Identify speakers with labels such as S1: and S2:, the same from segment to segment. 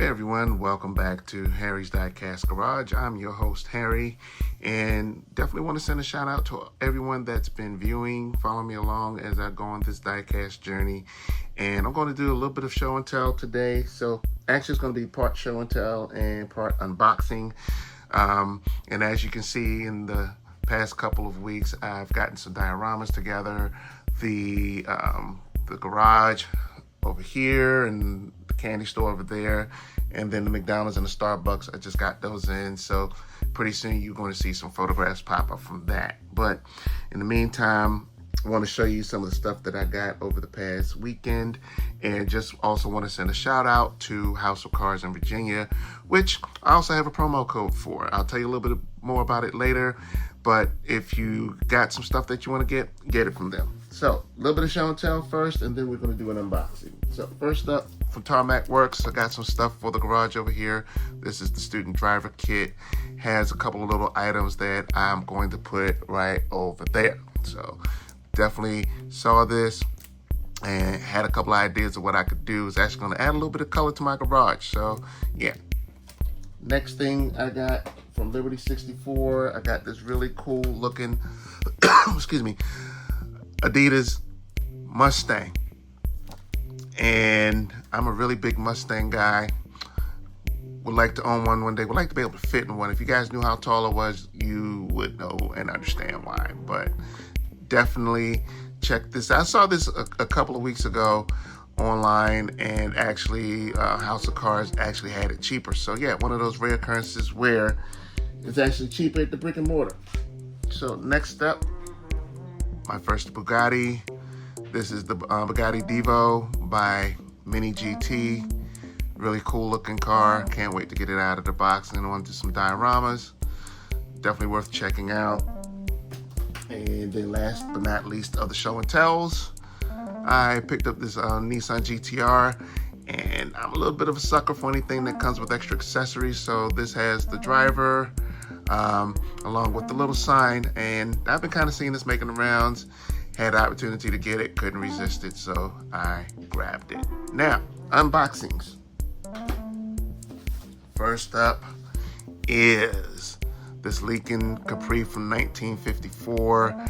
S1: Hey everyone, welcome back to Harry's Diecast Garage. I'm your host, Harry, and definitely want to send a shout out to everyone that's been viewing, following me along as I go on this diecast journey. And I'm going to do a little bit of show and tell today. So actually it's going to be part show and tell and part unboxing. And as you can see in the past couple of weeks, I've gotten some dioramas together. The garage over here and the candy store over there, and then the McDonald's and the Starbucks. I just got those in, so pretty soon you're going to see some photographs pop up from that. But in the meantime, I want to show you some of the stuff that I got over the past weekend, and just also want to send a shout out to House of Cars in Virginia, which I also have a promo code for. I'll tell you a little bit more about it later, but if you got some stuff that you want to get it from them. So a little bit of show and tell first, and then we're going to do an unboxing. So first up, from Tarmac Works, I got some stuff for the garage over here. This is the student driver kit. Has a couple of little items that I'm going to put right over there. So definitely saw this and had a couple of ideas of what I could do. It's actually going to add a little bit of color to my garage. So yeah. Next thing I got from Liberty 64, I got this really cool looking, excuse me, Adidas Mustang. And I'm a really big Mustang guy. Would like to own one day. Would like to be able to fit in one. If you guys knew how tall I was, you would know and understand why. But definitely check this out. I saw this a couple of weeks ago online, and actually House of Cars actually had it cheaper. So yeah, one of those rare occurrences where it's actually cheaper at the brick and mortar. So next up, my first Bugatti. This is the Bugatti Divo by Mini GT. Really cool looking car. Can't wait to get it out of the box and onto some dioramas. Definitely worth checking out. And then last but not least of the show and tells, I picked up this Nissan GTR, and I'm a little bit of a sucker for anything that comes with extra accessories. So this has the driver along with the little sign, and I've been kind of seeing this making the rounds. Had the opportunity to get it, couldn't resist it, so I grabbed it. Now, unboxings. First up is this Lincoln Capri from 1954.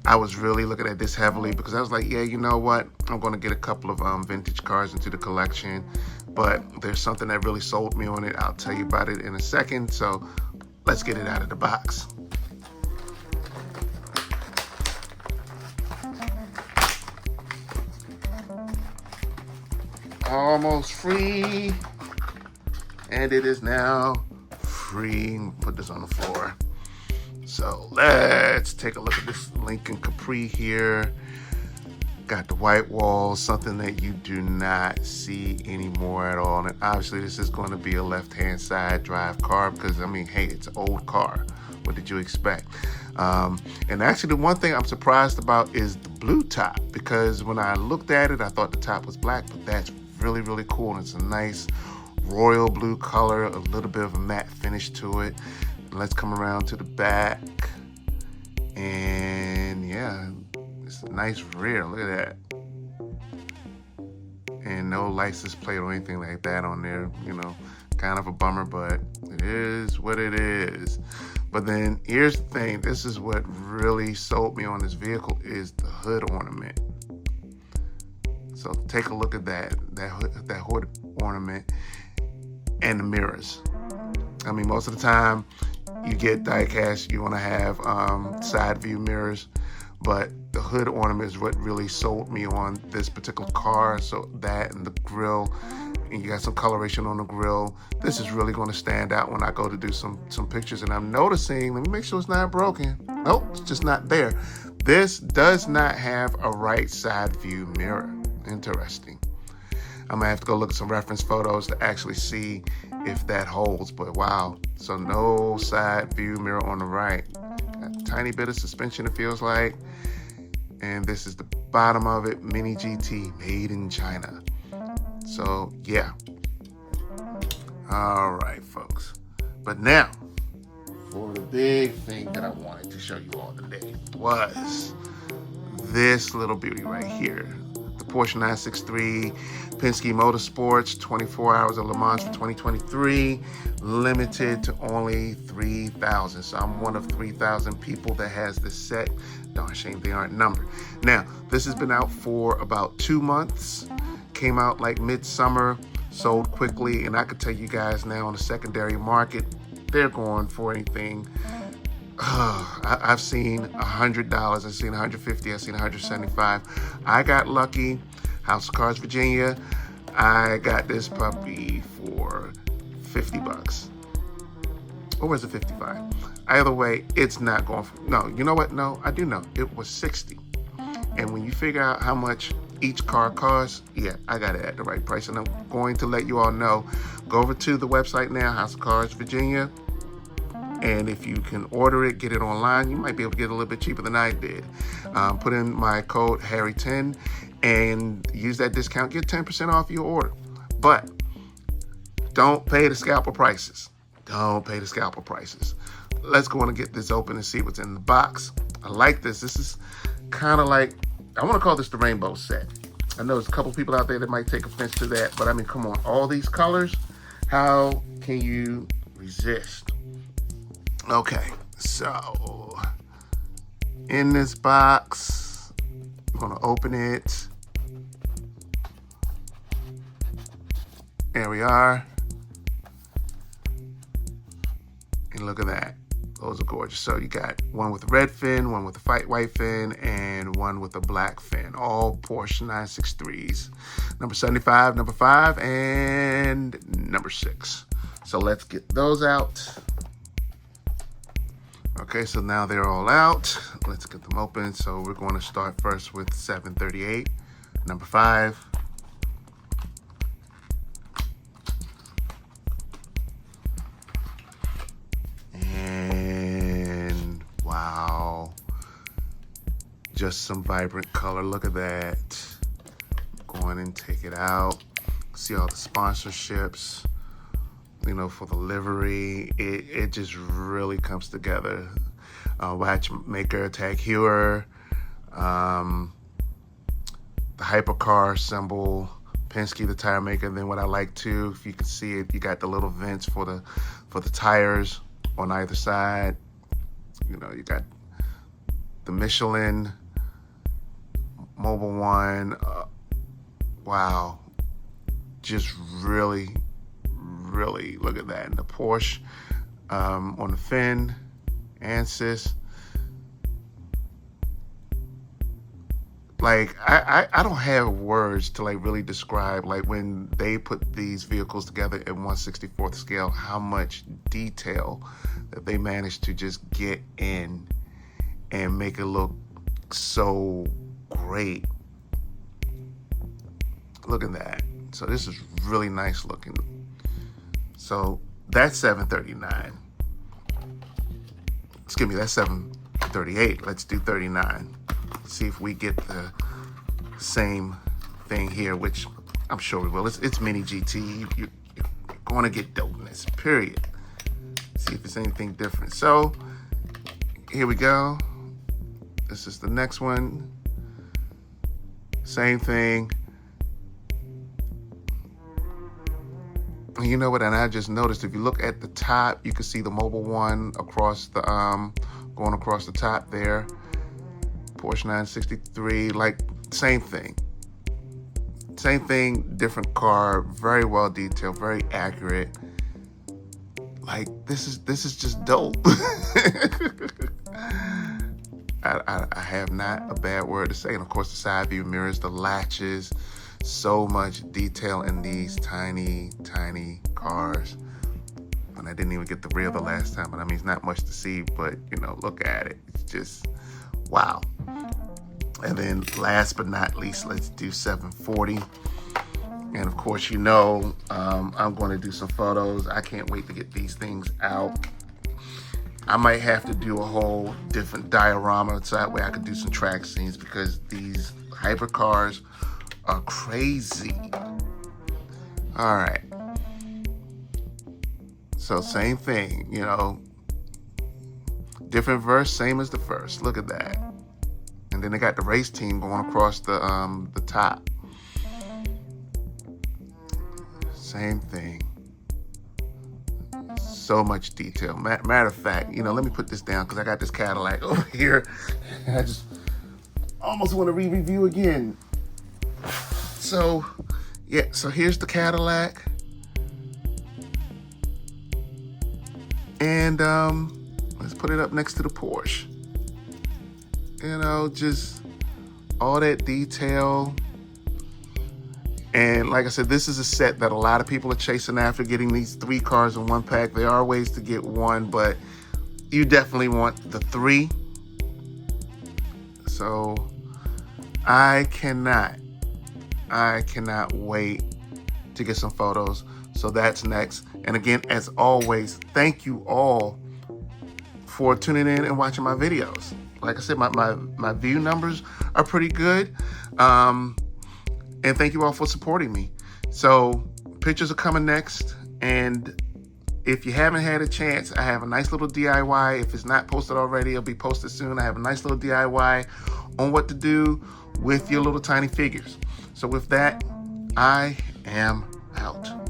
S1: I was really looking at this heavily because I was like, yeah, you know what? I'm going to get a couple of vintage cars into the collection, but there's something that really sold me on it. I'll tell you about it in a second, so let's get it out of the box. Almost free, and it is now free. Put this on the floor. So let's take a look at this Lincoln Capri here. Got the white walls, something that you do not see anymore at all. And obviously this is going to be a left-hand side drive car because, I mean, hey, it's an old car. What did you expect? And actually the one thing I'm surprised about is the blue top, because when I looked at it, I thought the top was black, but that's really, really cool. And it's a nice royal blue color, a little bit of a matte finish to it. Let's come around to the back, and yeah, it's a nice rear. Look at that. And no license plate or anything like that on there. You know, kind of a bummer, but it is what it is. But then here's the thing. This is what really sold me on this vehicle, is the hood ornament. So take a look at that hood ornament and the mirrors. I mean, most of the time you get diecast, you want to have side view mirrors, but the hood ornament is what really sold me on this particular car. So that and the grille, and you got some coloration on the grille. This is really going to stand out when I go to do some pictures. And I'm noticing, let me make sure it's not broken. Nope, it's just not there. This does not have a right side view mirror. Interesting. I'm gonna have to go look at some reference photos to actually see if that holds, but wow. So no side view mirror on the right. Got a tiny bit of suspension, it feels like. And this is the bottom of it, Mini GT, made in China. So yeah. All right, folks. But now, for the big thing that I wanted to show you all today was this little beauty right here. The Porsche 963, Penske Motorsports, 24 Hours of Le Mans for 2023, limited to only 3,000. So I'm one of 3,000 people that has this set. Darn shame they aren't numbered. Now, this has been out for about 2 months. Came out like midsummer, sold quickly, and I could tell you guys now on the secondary market, they're going for anything. I've seen $100, I've seen $150, I've seen $175. I got lucky. House of Cards, Virginia. I got this puppy for $50. Or was it 55? Either way, it's not going for, no, you know what? No, I do know. It was 60. And when you figure out how much each car costs, yeah, I got it at the right price. And I'm going to let you all know, go over to the website now, House of Cards, Virginia. And if you can order it, get it online, you might be able to get it a little bit cheaper than I did. Put in my code Harry10 and use that discount, get 10% off your order. But don't pay the scalper prices. Don't pay the scalper prices. Let's go on and get this open and see what's in the box. I like this. This is kind of like, I want to call this the rainbow set. I know there's a couple people out there that might take offense to that, but I mean, come on, all these colors, how can you resist? Okay, so in this box, I'm gonna open it. There we are. And look at that. Those are gorgeous. So you got one with a red fin, one with a white fin, and one with a black fin. All Porsche 963s. Number 75, number 5, and number 6. So let's get those out. Okay, so now they're all out. Let's get them open. So we're going to start first with 738, number 5. And wow, just some vibrant color. Look at that. Go on and take it out. See all the sponsorships. You know, for the livery, it just really comes together. Watchmaker, Tag Heuer, the hypercar symbol, Penske, the tire maker. And then what I like too, if you can see it, you got the little vents for the tires on either side. You know, you got the Michelin, Mobil 1. Wow, just really look at that. And the Porsche on the fin, ANSYS. Like, I don't have words to like really describe like when they put these vehicles together at 1/64th scale, how much detail that they managed to just get in and make it look so great. Look at that. So this is really nice looking. So that's 739. Excuse me, that's 738. Let's do 39. See if we get the same thing here, which I'm sure we will. It's Mini GT. You're going to get dopeness, period. See if it's anything different. So here we go. This is the next one. Same thing. You know what? And I just noticed if you look at the top, you can see the Mobil 1 across the going across the top there. Porsche 963, like same thing, different car, very well detailed, very accurate. Like this is just dope. I have not a bad word to say. And of course the side view mirrors, the latches. So much detail in these tiny cars. And I didn't even get the rear the last time, but I mean, it's not much to see, but you know, look at it. It's just, wow. And then last but not least, let's do 740. And of course, you know, I'm going to do some photos. I can't wait to get these things out. I might have to do a whole different diorama so that way I could do some track scenes because these hypercars are crazy. All right. So same thing, you know, different verse, same as the first. Look at that. And then they got the race team going across the top. Same thing. So much detail. Matter of fact, let me put this down because I got this Cadillac over here. I just almost want to re-review again. So here's the Cadillac. And let's put it up next to the Porsche. Just all that detail. And like I said, this is a set that a lot of people are chasing after, getting these 3 cars in one pack. There are ways to get one, but you definitely want the 3. So I cannot wait to get some photos. So that's next. And again, as always, thank you all for tuning in and watching my videos. Like I said, my view numbers are pretty good. And thank you all for supporting me. So pictures are coming next. And if you haven't had a chance, I have a nice little DIY. If it's not posted already, it'll be posted soon. I have a nice little DIY on what to do with your little tiny figures. So with that, I am out.